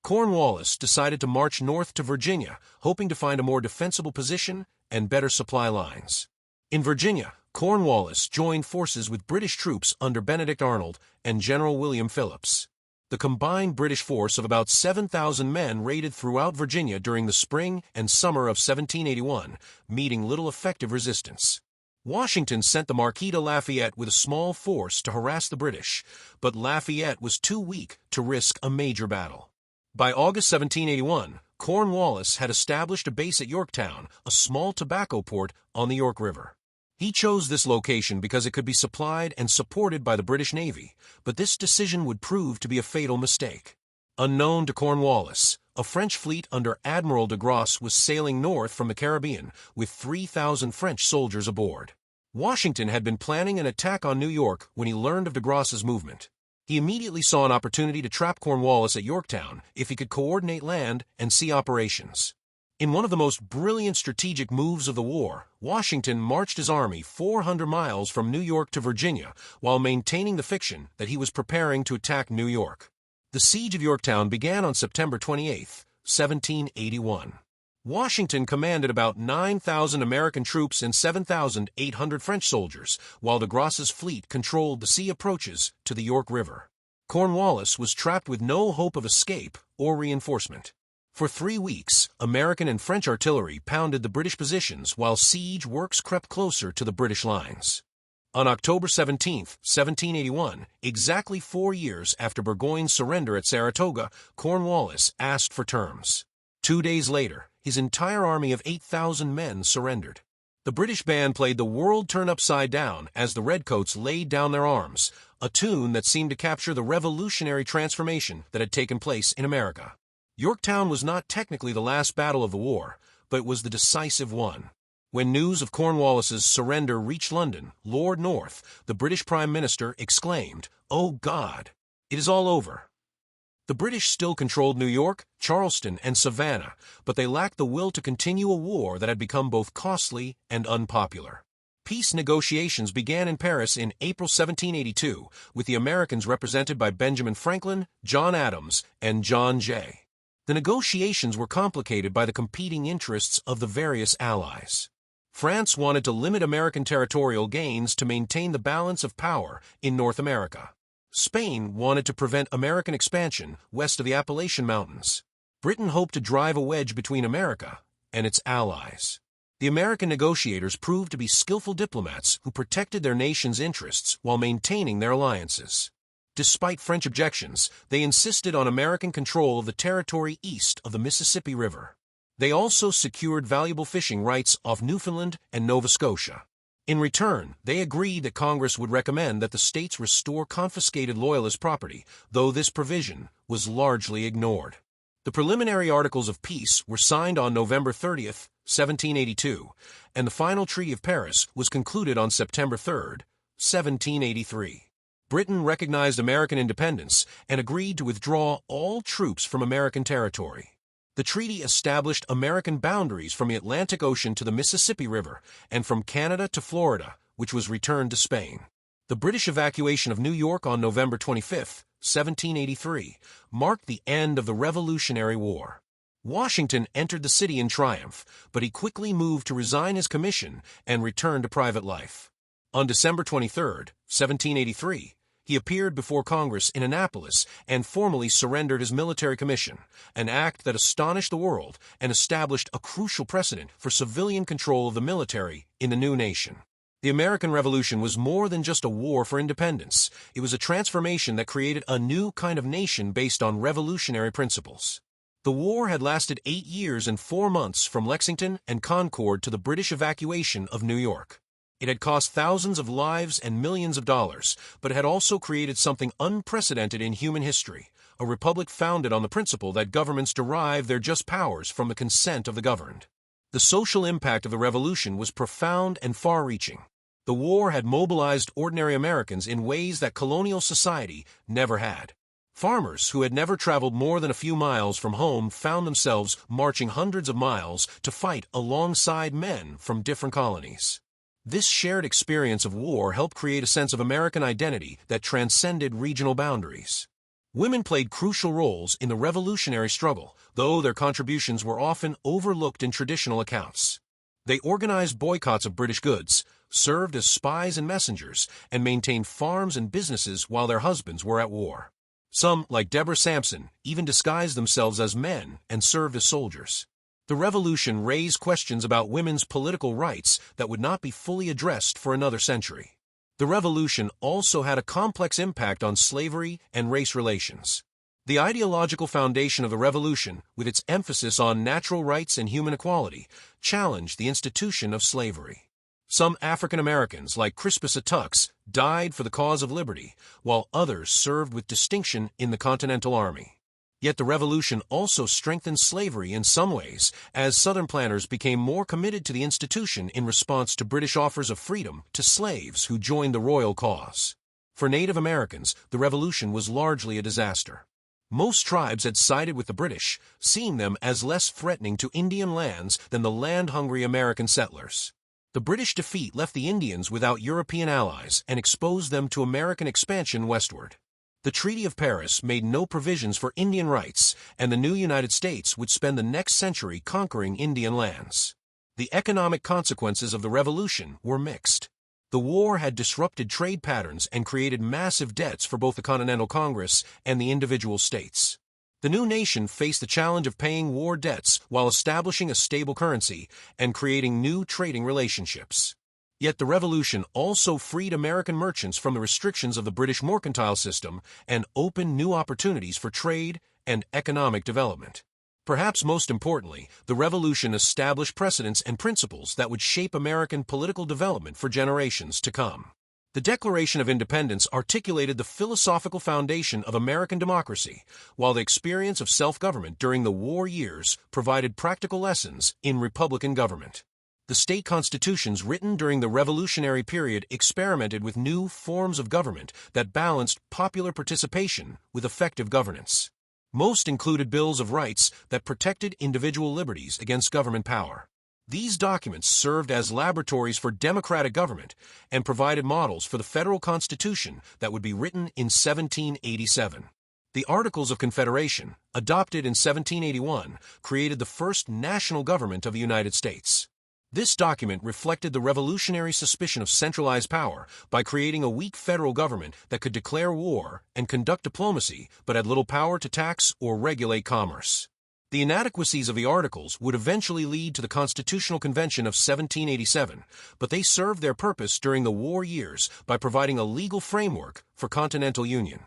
Cornwallis decided to march north to Virginia, hoping to find a more defensible position and better supply lines. In Virginia, Cornwallis joined forces with British troops under Benedict Arnold and General William Phillips. the combined British force of about 7,000 men raided throughout Virginia during the spring and summer of 1781, meeting little effective resistance. Washington sent the Marquis de Lafayette with a small force to harass the British, but Lafayette was too weak to risk a major battle. By August 1781, Cornwallis had established a base at Yorktown, a small tobacco port on the York River. He chose this location because it could be supplied and supported by the British Navy, but this decision would prove to be a fatal mistake. Unknown to Cornwallis, a French fleet under Admiral de Grasse was sailing north from the Caribbean with 3,000 French soldiers aboard. Washington had been planning an attack on New York when he learned of de Grasse's movement. He immediately saw an opportunity to trap Cornwallis at Yorktown if he could coordinate land and sea operations. In one of the most brilliant strategic moves of the war, Washington marched his army 400 miles from New York to Virginia while maintaining the fiction that he was preparing to attack New York. The siege of Yorktown began on September 28, 1781. Washington commanded about 9,000 American troops and 7,800 French soldiers, while de Grasse's fleet controlled the sea approaches to the York River. Cornwallis was trapped with no hope of escape or reinforcement. For 3 weeks, American and French artillery pounded the British positions while siege works crept closer to the British lines. On October 17, 1781, exactly 4 years after Burgoyne's surrender at Saratoga, Cornwallis asked for terms. 2 days later, his entire army of 8,000 men surrendered. The British band played "The World Turned Upside Down" as the Redcoats laid down their arms, a tune that seemed to capture the revolutionary transformation that had taken place in America. Yorktown was not technically the last battle of the war, but it was the decisive one. When news of Cornwallis's surrender reached London, Lord North, the British Prime Minister, exclaimed, "Oh God, it is all over." The British still controlled New York, Charleston, and Savannah, but they lacked the will to continue a war that had become both costly and unpopular. Peace negotiations began in Paris in April 1782, with the Americans represented by Benjamin Franklin, John Adams, and John Jay. The negotiations were complicated by the competing interests of the various allies. France wanted to limit American territorial gains to maintain the balance of power in North America. Spain wanted to prevent American expansion west of the Appalachian Mountains. Britain hoped to drive a wedge between America and its allies. The American negotiators proved to be skillful diplomats who protected their nation's interests while maintaining their alliances. Despite French objections, they insisted on American control of the territory east of the Mississippi River. They also secured valuable fishing rights off Newfoundland and Nova Scotia. In return, they agreed that Congress would recommend that the states restore confiscated Loyalist property, though this provision was largely ignored. The preliminary Articles of Peace were signed on November 30, 1782, and the final Treaty of Paris was concluded on September 3, 1783. Britain recognized American independence and agreed to withdraw all troops from American territory. The treaty established American boundaries from the Atlantic Ocean to the Mississippi River and from Canada to Florida, which was returned to Spain. The British evacuation of New York on November 25, 1783, marked the end of the Revolutionary War. Washington entered the city in triumph, but he quickly moved to resign his commission and return to private life. On December 23, 1783, he appeared before Congress in Annapolis and formally surrendered his military commission, an act that astonished the world and established a crucial precedent for civilian control of the military in the new nation. The American Revolution was more than just a war for independence. It was a transformation that created a new kind of nation based on revolutionary principles. The war had lasted 8 years and 4 months from Lexington and Concord to the British evacuation of New York. It had cost thousands of lives and millions of dollars, but it had also created something unprecedented in human history, a republic founded on the principle that governments derive their just powers from the consent of the governed. The social impact of the revolution was profound and far-reaching. The war had mobilized ordinary Americans in ways that colonial society never had. Farmers who had never traveled more than a few miles from home found themselves marching hundreds of miles to fight alongside men from different colonies. This shared experience of war helped create a sense of American identity that transcended regional boundaries. Women played crucial roles in the revolutionary struggle, though their contributions were often overlooked in traditional accounts. They organized boycotts of British goods, served as spies and messengers, and maintained farms and businesses while their husbands were at war. Some, like Deborah Sampson, even disguised themselves as men and served as soldiers. The Revolution raised questions about women's political rights that would not be fully addressed for another century. The Revolution also had a complex impact on slavery and race relations. The ideological foundation of the Revolution, with its emphasis on natural rights and human equality, challenged the institution of slavery. Some African Americans, like Crispus Attucks, died for the cause of liberty, while others served with distinction in the Continental Army. Yet the Revolution also strengthened slavery in some ways, as Southern planters became more committed to the institution in response to British offers of freedom to slaves who joined the royal cause. For Native Americans, the Revolution was largely a disaster. Most tribes had sided with the British, seeing them as less threatening to Indian lands than the land-hungry American settlers. The British defeat left the Indians without European allies and exposed them to American expansion westward. The Treaty of Paris made no provisions for Indian rights, and the new United States would spend the next century conquering Indian lands. The economic consequences of the Revolution were mixed. The war had disrupted trade patterns and created massive debts for both the Continental Congress and the individual states. The new nation faced the challenge of paying war debts while establishing a stable currency and creating new trading relationships. Yet the Revolution also freed American merchants from the restrictions of the British mercantile system and opened new opportunities for trade and economic development. Perhaps most importantly, the Revolution established precedents and principles that would shape American political development for generations to come. The Declaration of Independence articulated the philosophical foundation of American democracy, while the experience of self-government during the war years provided practical lessons in republican government. The state constitutions written during the Revolutionary period experimented with new forms of government that balanced popular participation with effective governance. Most included bills of rights that protected individual liberties against government power. These documents served as laboratories for democratic government and provided models for the federal constitution that would be written in 1787. The Articles of Confederation, adopted in 1781, created the first national government of the United States. This document reflected the revolutionary suspicion of centralized power by creating a weak federal government that could declare war and conduct diplomacy but had little power to tax or regulate commerce. The inadequacies of the Articles would eventually lead to the Constitutional Convention of 1787, but they served their purpose during the war years by providing a legal framework for continental union.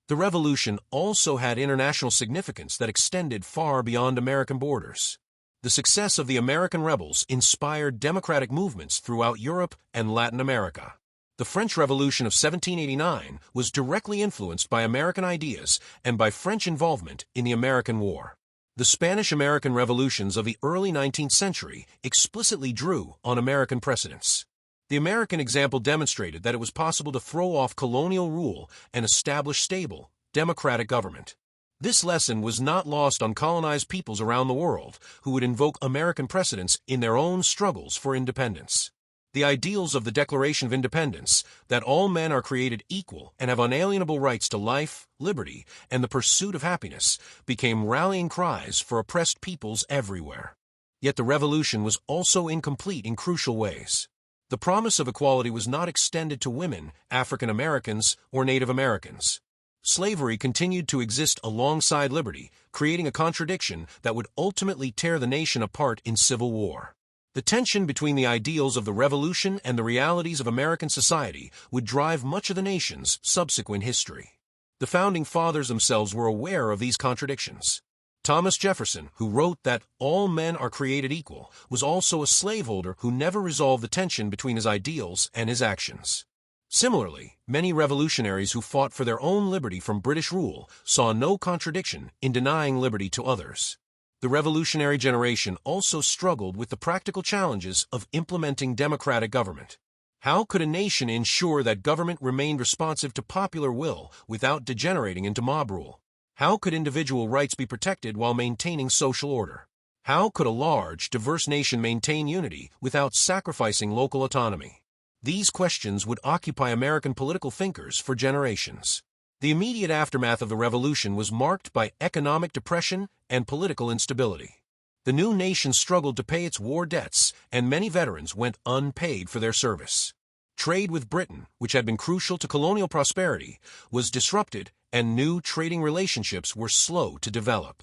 The Revolution also had international significance that extended far beyond American borders. The success of the American rebels inspired democratic movements throughout Europe and Latin America. The French Revolution of 1789 was directly influenced by American ideas and by French involvement in the American War. The Spanish-American revolutions of the early 19th century explicitly drew on American precedents. The American example demonstrated that it was possible to throw off colonial rule and establish stable, democratic government. This lesson was not lost on colonized peoples around the world who would invoke American precedents in their own struggles for independence. The ideals of the Declaration of Independence, that all men are created equal and have unalienable rights to life, liberty, and the pursuit of happiness, became rallying cries for oppressed peoples everywhere. Yet the Revolution was also incomplete in crucial ways. The promise of equality was not extended to women, African Americans, or Native Americans. Slavery continued to exist alongside liberty, creating a contradiction that would ultimately tear the nation apart in civil war. The tension between the ideals of the Revolution and the realities of American society would drive much of the nation's subsequent history. The Founding Fathers themselves were aware of these contradictions. Thomas Jefferson, who wrote that all men are created equal, was also a slaveholder who never resolved the tension between his ideals and his actions. Similarly, many revolutionaries who fought for their own liberty from British rule saw no contradiction in denying liberty to others. The revolutionary generation also struggled with the practical challenges of implementing democratic government. How could a nation ensure that government remained responsive to popular will without degenerating into mob rule? How could individual rights be protected while maintaining social order? How could a large, diverse nation maintain unity without sacrificing local autonomy? These questions would occupy American political thinkers for generations. The immediate aftermath of the Revolution was marked by economic depression and political instability. The new nation struggled to pay its war debts, and many veterans went unpaid for their service. Trade with Britain, which had been crucial to colonial prosperity, was disrupted, and new trading relationships were slow to develop.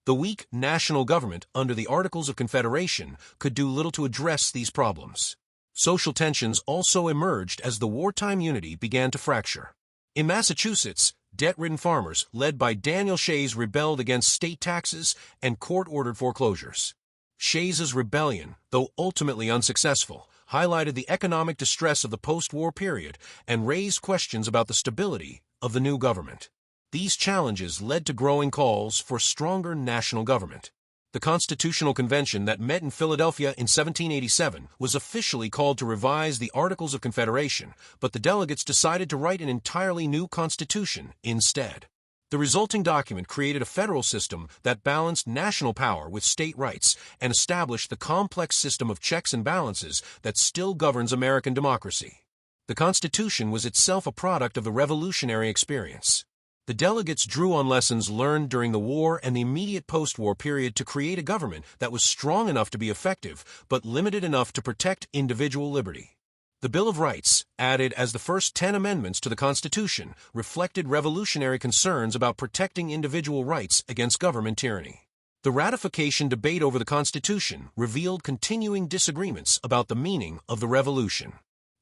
The weak national government under the Articles of Confederation could do little to address these problems. Social tensions also emerged as the wartime unity began to fracture. In Massachusetts, debt-ridden farmers, led by Daniel Shays, rebelled against state taxes and court-ordered foreclosures. Shays's rebellion, though ultimately unsuccessful, highlighted the economic distress of the post-war period and raised questions about the stability of the new government. These challenges led to growing calls for stronger national government. The Constitutional Convention that met in Philadelphia in 1787 was officially called to revise the Articles of Confederation, but the delegates decided to write an entirely new constitution instead. The resulting document created a federal system that balanced national power with state rights and established the complex system of checks and balances that still governs American democracy. The Constitution was itself a product of the revolutionary experience. The delegates drew on lessons learned during the war and the immediate post-war period to create a government that was strong enough to be effective, but limited enough to protect individual liberty. The Bill of Rights, added as the first 10 amendments to the Constitution, reflected revolutionary concerns about protecting individual rights against government tyranny. The ratification debate over the Constitution revealed continuing disagreements about the meaning of the Revolution.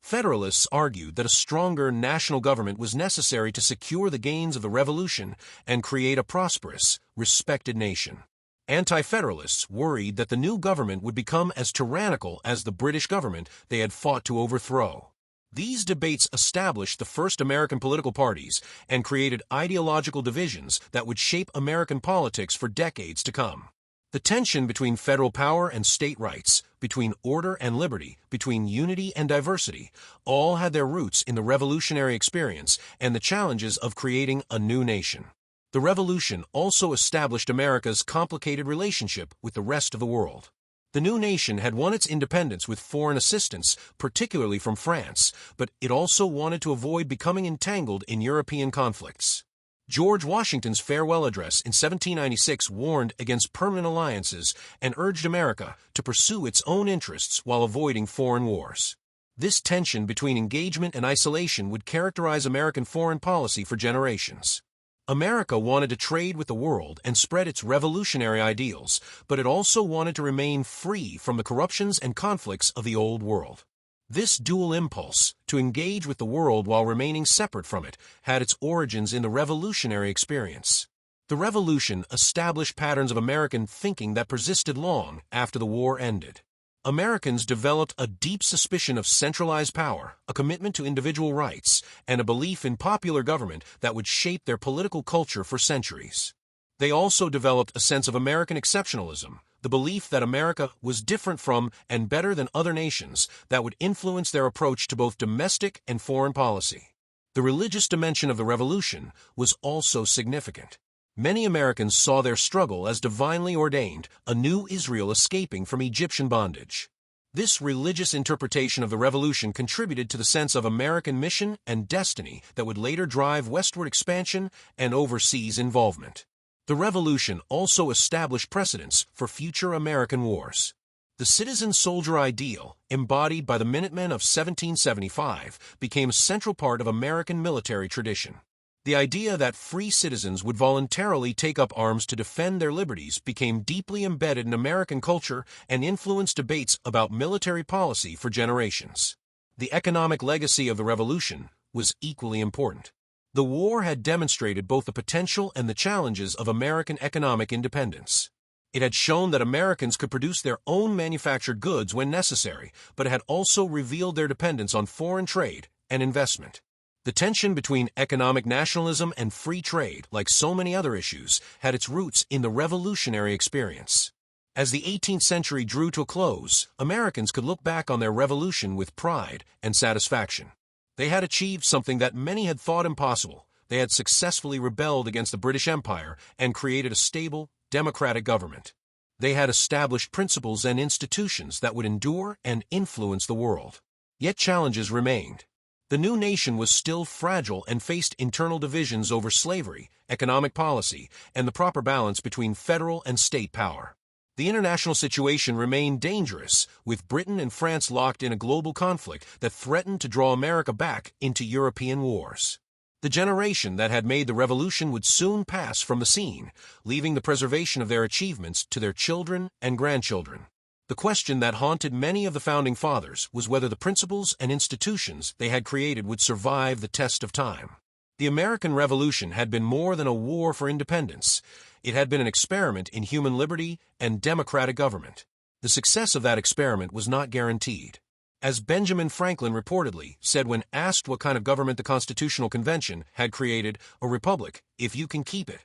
Federalists argued that a stronger national government was necessary to secure the gains of the Revolution and create a prosperous, respected nation. Anti-Federalists worried that the new government would become as tyrannical as the British government they had fought to overthrow. These debates established the first American political parties and created ideological divisions that would shape American politics for decades to come. The tension between federal power and state rights, between order and liberty, between unity and diversity, all had their roots in the revolutionary experience and the challenges of creating a new nation. The Revolution also established America's complicated relationship with the rest of the world. The new nation had won its independence with foreign assistance, particularly from France, but it also wanted to avoid becoming entangled in European conflicts. George Washington's farewell address in 1796 warned against permanent alliances and urged America to pursue its own interests while avoiding foreign wars. This tension between engagement and isolation would characterize American foreign policy for generations. America wanted to trade with the world and spread its revolutionary ideals, but it also wanted to remain free from the corruptions and conflicts of the old world. This dual impulse, to engage with the world while remaining separate from it, had its origins in the revolutionary experience. The Revolution established patterns of American thinking that persisted long after the war ended. Americans developed a deep suspicion of centralized power, a commitment to individual rights, and a belief in popular government that would shape their political culture for centuries. They also developed a sense of American exceptionalism, the belief that America was different from and better than other nations that would influence their approach to both domestic and foreign policy. The religious dimension of the Revolution was also significant. Many Americans saw their struggle as divinely ordained, a new Israel escaping from Egyptian bondage. This religious interpretation of the Revolution contributed to the sense of American mission and destiny that would later drive westward expansion and overseas involvement. The Revolution also established precedents for future American wars. The citizen-soldier ideal, embodied by the Minutemen of 1775, became a central part of American military tradition. The idea that free citizens would voluntarily take up arms to defend their liberties became deeply embedded in American culture and influenced debates about military policy for generations. The economic legacy of the Revolution was equally important. The war had demonstrated both the potential and the challenges of American economic independence. It had shown that Americans could produce their own manufactured goods when necessary, but it had also revealed their dependence on foreign trade and investment. The tension between economic nationalism and free trade, like so many other issues, had its roots in the revolutionary experience. As the 18th century drew to a close, Americans could look back on their revolution with pride and satisfaction. They had achieved something that many had thought impossible. They had successfully rebelled against the British Empire and created a stable, democratic government. They had established principles and institutions that would endure and influence the world. Yet challenges remained. The new nation was still fragile and faced internal divisions over slavery, economic policy, and the proper balance between federal and state power. The international situation remained dangerous, with Britain and France locked in a global conflict that threatened to draw America back into European wars. The generation that had made the revolution would soon pass from the scene, leaving the preservation of their achievements to their children and grandchildren. The question that haunted many of the Founding Fathers was whether the principles and institutions they had created would survive the test of time. The American Revolution had been more than a war for independence. It had been an experiment in human liberty and democratic government. The success of that experiment was not guaranteed. As Benjamin Franklin reportedly said when asked what kind of government the Constitutional Convention had created, a republic, if you can keep it.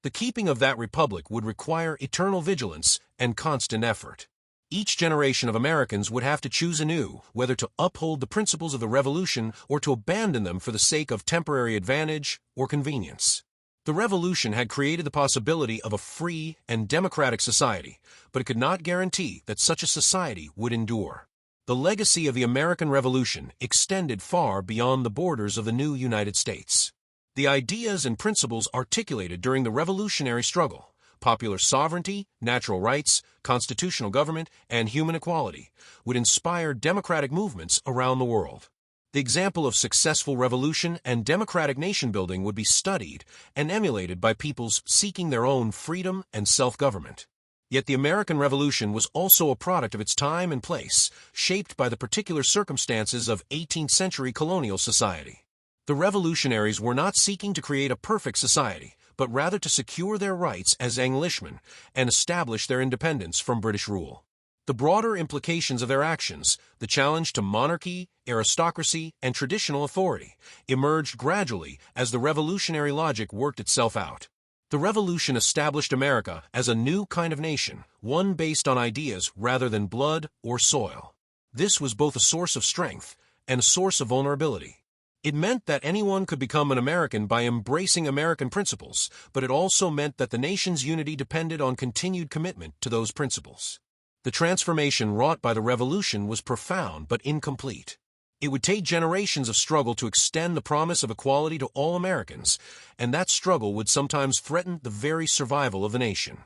The keeping of that republic would require eternal vigilance and constant effort. Each generation of Americans would have to choose anew whether to uphold the principles of the Revolution or to abandon them for the sake of temporary advantage or convenience. The Revolution had created the possibility of a free and democratic society, but it could not guarantee that such a society would endure. The legacy of the American Revolution extended far beyond the borders of the new United States. The ideas and principles articulated during the revolutionary struggle, popular sovereignty, natural rights, constitutional government, and human equality, would inspire democratic movements around the world. The example of successful revolution and democratic nation-building would be studied and emulated by peoples seeking their own freedom and self-government. Yet the American Revolution was also a product of its time and place, shaped by the particular circumstances of 18th-century colonial society. The revolutionaries were not seeking to create a perfect society, but rather to secure their rights as Englishmen and establish their independence from British rule. The broader implications of their actions, the challenge to monarchy, aristocracy, and traditional authority, emerged gradually as the revolutionary logic worked itself out. The Revolution established America as a new kind of nation, one based on ideas rather than blood or soil. This was both a source of strength and a source of vulnerability. It meant that anyone could become an American by embracing American principles, but it also meant that the nation's unity depended on continued commitment to those principles. The transformation wrought by the Revolution was profound but incomplete. It would take generations of struggle to extend the promise of equality to all Americans, and that struggle would sometimes threaten the very survival of the nation.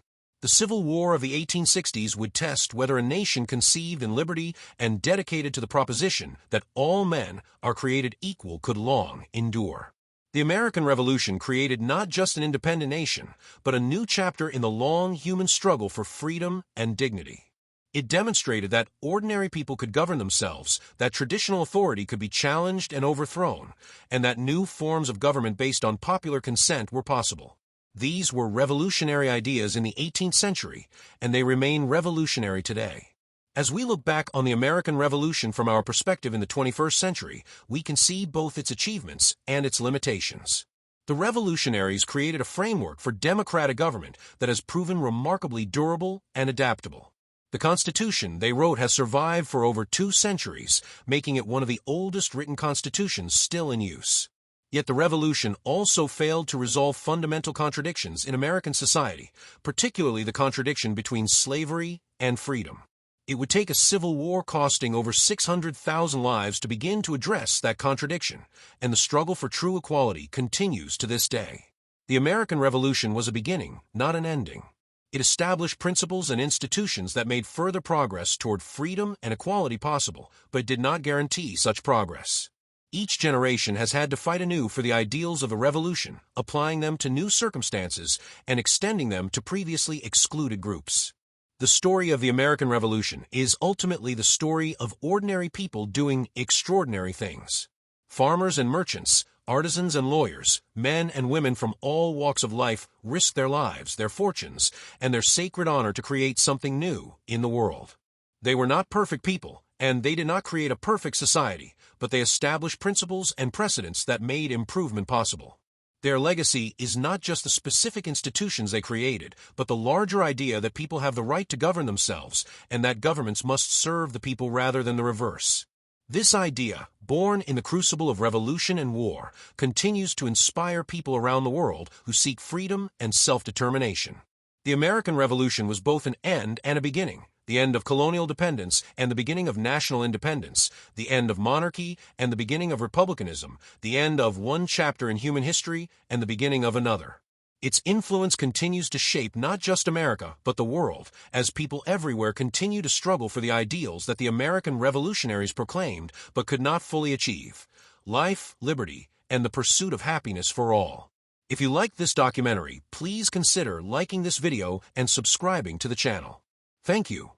The Civil War of the 1860s would test whether a nation conceived in liberty and dedicated to the proposition that all men are created equal could long endure. The American Revolution created not just an independent nation, but a new chapter in the long human struggle for freedom and dignity. It demonstrated that ordinary people could govern themselves, that traditional authority could be challenged and overthrown, and that new forms of government based on popular consent were possible. These were revolutionary ideas in the 18th century, and they remain revolutionary today. As we look back on the American Revolution from our perspective in the 21st century, we can see both its achievements and its limitations. The revolutionaries created a framework for democratic government that has proven remarkably durable and adaptable. The Constitution they wrote has survived for over 2 centuries, making it one of the oldest written constitutions still in use. Yet the Revolution also failed to resolve fundamental contradictions in American society, particularly the contradiction between slavery and freedom. It would take a civil war costing over 600,000 lives to begin to address that contradiction, and the struggle for true equality continues to this day. The American Revolution was a beginning, not an ending. It established principles and institutions that made further progress toward freedom and equality possible, but did not guarantee such progress. Each generation has had to fight anew for the ideals of the Revolution, applying them to new circumstances and extending them to previously excluded groups. The story of the American Revolution is ultimately the story of ordinary people doing extraordinary things. Farmers and merchants, artisans and lawyers, men and women from all walks of life risked their lives, their fortunes, and their sacred honor to create something new in the world. They were not perfect people, and they did not create a perfect society, but they established principles and precedents that made improvement possible. Their legacy is not just the specific institutions they created, but the larger idea that people have the right to govern themselves, and that governments must serve the people rather than the reverse. This idea, born in the crucible of revolution and war, continues to inspire people around the world who seek freedom and self-determination. The American Revolution was both an end and a beginning, the end of colonial dependence and the beginning of national independence, the end of monarchy and the beginning of republicanism, the end of one chapter in human history and the beginning of another. Its influence continues to shape not just America, but the world, as people everywhere continue to struggle for the ideals that the American revolutionaries proclaimed but could not fully achieve: life, liberty, and the pursuit of happiness for all. If you liked this documentary, please consider liking this video and subscribing to the channel. Thank you.